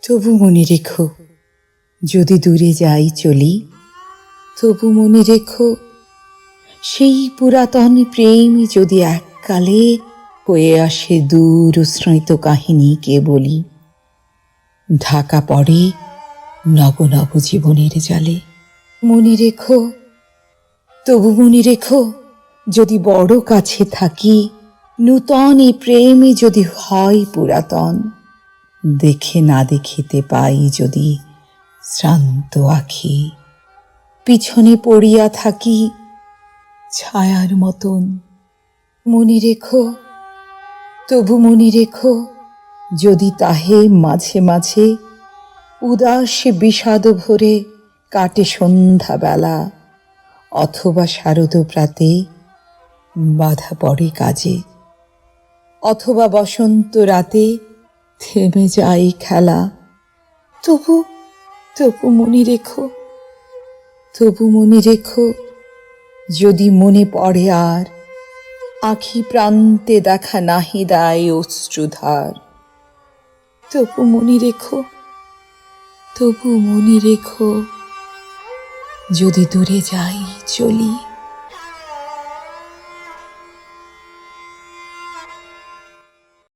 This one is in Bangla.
তবু মনে রেখো, যদি দূরে যাই চলি, তবু মনে রেখো, সেই পুরাতন প্রেম যদি এককালে হয়ে আসে দূর স্মৃত কাহিনী কে বলি, ঢাকা পড়ে নব নব জীবনের জালে। মনে রেখো, তবু মনে রেখো, যদি বড় কাছে থাকি, নূতন এ প্রেমে যদি হয় পুরাতন, দেখে না দেখিতে পাই যদি শ্রান্ত আখি, পিছনে পড়িয়া থাকি ছায়ার মতন। মনে রেখো, তবু মনে রেখো, যদি তাহে মাঝে মাঝে উদাসে বিষাদ ভরে কাটে সন্ধ্যা বেলা, অথবা শারদ প্রাতে বাধা পড়ে কাজে, অথবা বসন্ত রাতে থেমে যায় খেলা, তবু তবু মনে রেখো, তবু মনে রেখো, যদি মনে পড়ে আর আঁখি প্রান্তে দেখা নাহি দেয় অশ্রুধার, তবু মনে রেখো, তবু মনে রেখো, যদি দূরে যাই চলি।